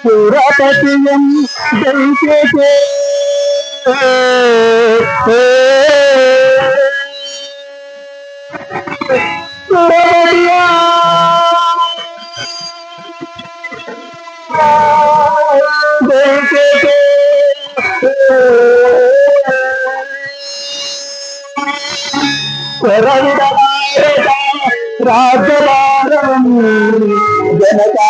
ಪುರಪತಿಯಂ ದೈತ್ಯಕ್ಕೆ ಪುರಪತಿಯ ದೈತ್ಯಕ್ಕೆ ಶರಣಿಡಲಾರದ ರಾಜ್ಯಭಾರಂ ಜನತಾ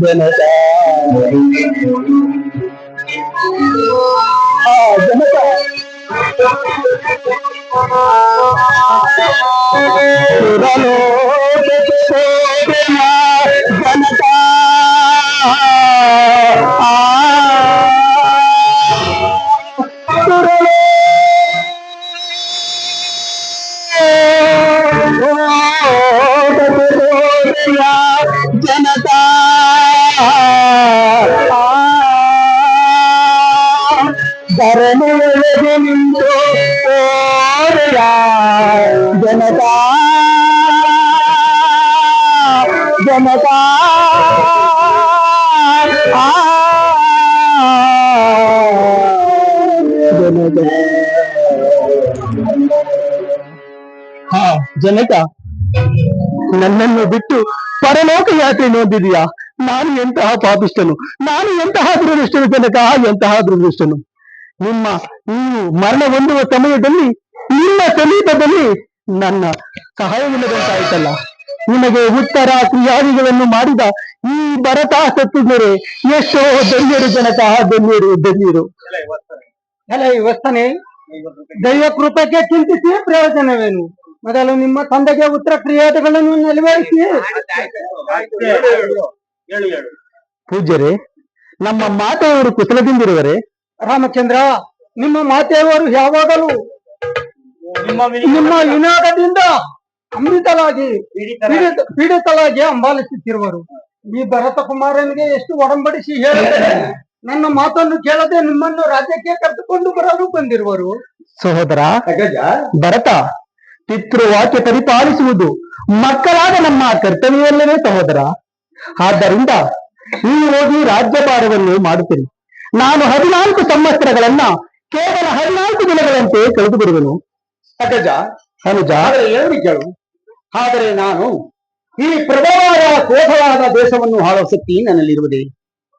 ಜನತಾ ಜನತಾ ಜನತಾ ಜನತಾ ಧರಣಿಯೊಳಗೆ ನಿಂತು ಓರೆಯ ಜನತಾ ಜನತಾ ಜನತಾ ಜನತಾ ನನ್ನನ್ನು ಬಿಟ್ಟು ಪರಲೋಕ ಯಾತ್ರೆ ನೋಡಿದೀಯಾ? ನಾನು ಎಂತಹ ಪಾಪಿಷ್ಟನು, ನಾನು ಎಂತಹ ದುರದೃಷ್ಟನು ಜನಕ, ಎಂತಹ ದುರದೃಷ್ಟನು. ನೀವು ಮರಣ ಹೊಂದುವ ಸಮಯದಲ್ಲಿ ನಿಮ್ಮ ಸಮೀಪದಲ್ಲಿ ನನ್ನ ಸಹಾಯವಿಲ್ಲದಂತಾಯ್ತಲ್ಲ. ನಿಮಗೆ ಉತ್ತರ ಕ್ರಿಯಾದಿಗಳನ್ನು ಮಾಡಿದ ಈ ಭರತ ಸತ್ತಿದ್ದರೆ ಎಷ್ಟೋ ಧನ್ಯರು ಜನಕ, ಧನ್ಯರು ಧನ್ಯರು. ಇವತ್ತನೇ ದೈವ ಕೃಪಕ್ಕೆ ಚಿಂತಿಸಿ ಪ್ರಯೋಜನವೇನು? ಮೊದಲು ನಿಮ್ಮ ತಂದೆಗೆ ಉತ್ತರ ಕ್ರಿಯಾದಿಗಳನ್ನು ನೆರವೇರಿಸಿ. ಪೂಜ್ಯರೇ, ನಮ್ಮ ಮಾತೆಯವರು ಕುಶಲದಿಂದಿರುವರೆ? ರಾಮಚಂದ್ರ, ನಿಮ್ಮ ಮಾತೆಯವರು ಯಾವಾಗಲೂ ನಿಮ್ಮ ವಿನಾಗದಿಂದ ಅಮೃತಲಾಗಿ ಪೀಡಿತಲಾಗಿ ಅಂಬಾಲಿಸುತ್ತಿರುವರು. ಈ ಭರತ ಕುಮಾರನಿಗೆ ಎಷ್ಟು ಒಡಂಬಡಿಸಿ ಹೇಳಿದರೆ ನನ್ನ ಮಾತನ್ನು ಕೇಳದೆ ನಿಮ್ಮನ್ನು ರಾಜ್ಯಕ್ಕೆ ಕರೆದುಕೊಂಡು ಬರಲು ಬಂದಿರುವರು. ಸಹೋದರ ಭರತ, ಪಿತೃವಾಕ್ಯ ಪರಿಪಾಲಿಸುವುದು ಮಕ್ಕಳಾದ ನಮ್ಮ ಕರ್ತವ್ಯವಲ್ಲವೇ ಸಹೋದರ? ಆದ್ದರಿಂದ ನೀವು ಹೋಗಿ ರಾಜ್ಯಭಾರವನ್ನು ಮಾಡುತ್ತೀರಿ. ನಾನು 14 ಸಂವತ್ಸರಗಳನ್ನ ಕೇವಲ 14 ದಿನಗಳಂತೆ ಕಳೆದು ಬಿಡುವೆನು. ಅನುಜ, ಕೇಳು. ಆದರೆ ನಾನು ಈ ಪ್ರಭಾವದ ಕೋಟವಾದ ದೇಶವನ್ನು ಆಳುವ ಶಕ್ತಿ ನನ್ನಲ್ಲಿರುವುದೇ.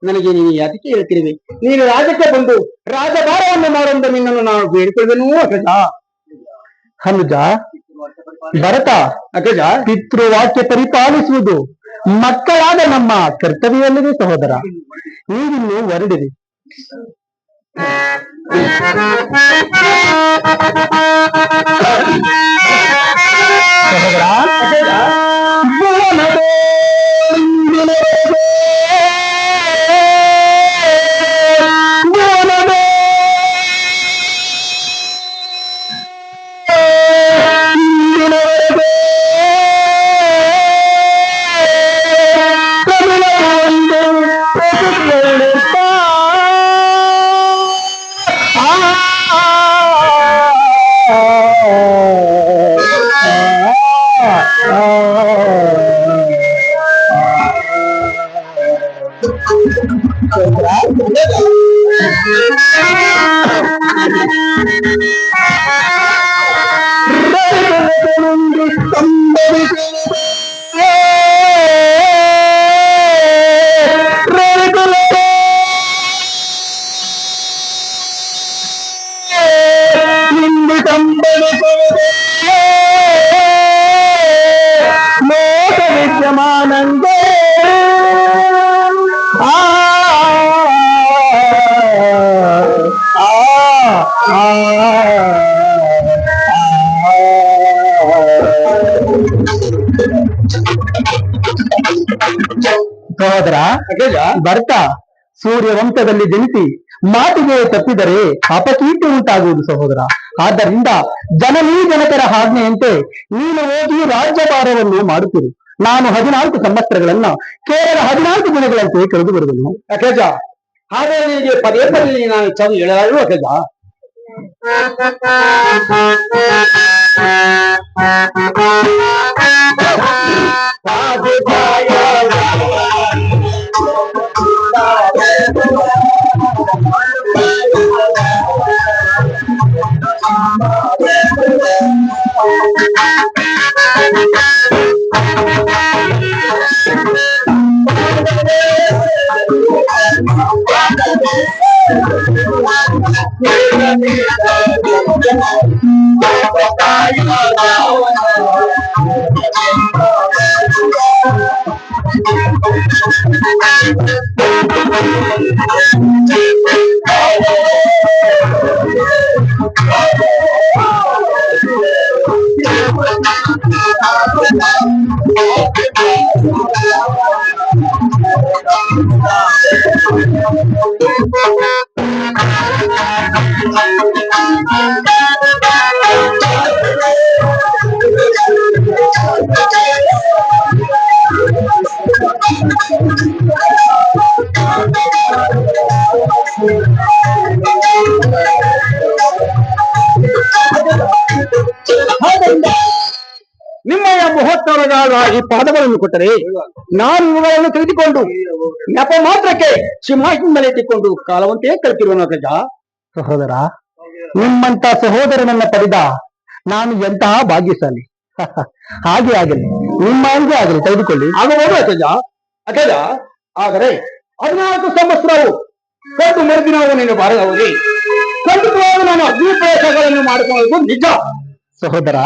ನನಗೆ ನೀನು ಯಾತಕ್ಕೆ ಹೇಳ್ತಿರುವೆ? ನೀನು ರಾಜ್ಯಕ್ಕೆ ಬಂದು ರಾಜಭಾರವನ್ನು ಮಾಡುವಂತ ನಿನ್ನನ್ನು ನಾನು ಬೇಡಿಕೊಳ್ಳುವೆನು. ಅನುಜ, ಭರತ, ಪಿತೃವಾಕ್ಯ ಪರಿಪಾಲಿಸುವುದು ಮಕ್ಕಳಾದ ನಮ್ಮ ಕರ್ತವ್ಯವಲ್ಲವೇ ಸಹೋದರ? ನೀವಿನ್ನು ಹೊರಡಿರಿ. ಸಹೋದರ ಭರತ ಸೂರ್ಯವಂಶದಲ್ಲಿ ಜನಿಸಿ ಮಾತಿಗೆ ತಪ್ಪಿದರೆ ಅಪಕೀರ್ತಿ ಉಂಟಾಗುವುದು ಸಹೋದರ. ಆದ್ದರಿಂದ ಜನನೀ ಜನಕರ ಆಜ್ಞೆಯಂತೆ ನೀನು ಹೋಗಿ ರಾಜ್ಯಭಾರವನ್ನು ಮಾಡುತ್ತೀರಿ. ನಾನು 14 ಸಂವತ್ಸರಗಳನ್ನ ಕೇವಲ 14 ದಿನಗಳಂತೆ ಕಳೆದು ಬರುವೆನು. ಅಖೇಜ, ಹಾಗೆ ನಿನಗೆ ಪದೇ ಪದೇ ನಾನು ಹೇಳಲಾರು. ಅಖೇಜ, ನಿಮ್ಮಯ ಮಹೋತ್ತರಗಾಗಿ ಪಾದಗಳನ್ನು ಕೊಟ್ಟರೆ ನಾನು ಇವುಗಳನ್ನು ತೆಗೆದುಕೊಂಡು ನೆಪ ಮಾತ್ರಕ್ಕೆ ಸಿಂಹಾಸನದಲ್ಲಿಟ್ಟುಕೊಂಡು ಕಾಲವಂತೆ ಕಲ್ತಿರುವನು ಅಗ್ರಜ. ಸಹೋದರ, ನಿಮ್ಮಂತ ಸಹೋದರನನ್ನ ಪಡೆದ ನಾನು ಎಂತಹ ಭಾಗ್ಯಶಾಲಿ. ಹಾಗೆ ಆಗಲಿ, ನಿಮ್ಮ ಹಂಗೆ ಆಗಲಿ, ತೆಗೆದುಕೊಳ್ಳಿ. ಆಗಬಹುದು ಅಗ್ರಜ. ಅಗ್ರಜ, ಆದರೆ 14 ಸಂವತ್ಸರವು ಕದ್ದು ಮರುದಿನವು ನೀನು ಬಾರದವರಿಗೆ ಖಂಡಿತವಾಗಿ ನಾನು ಅಗ್ನಿ ಪ್ರವೇಶಗಳನ್ನು ಮಾಡಿಕೊಳ್ಳುವುದು ನಿಜ. ಸಹೋದರ,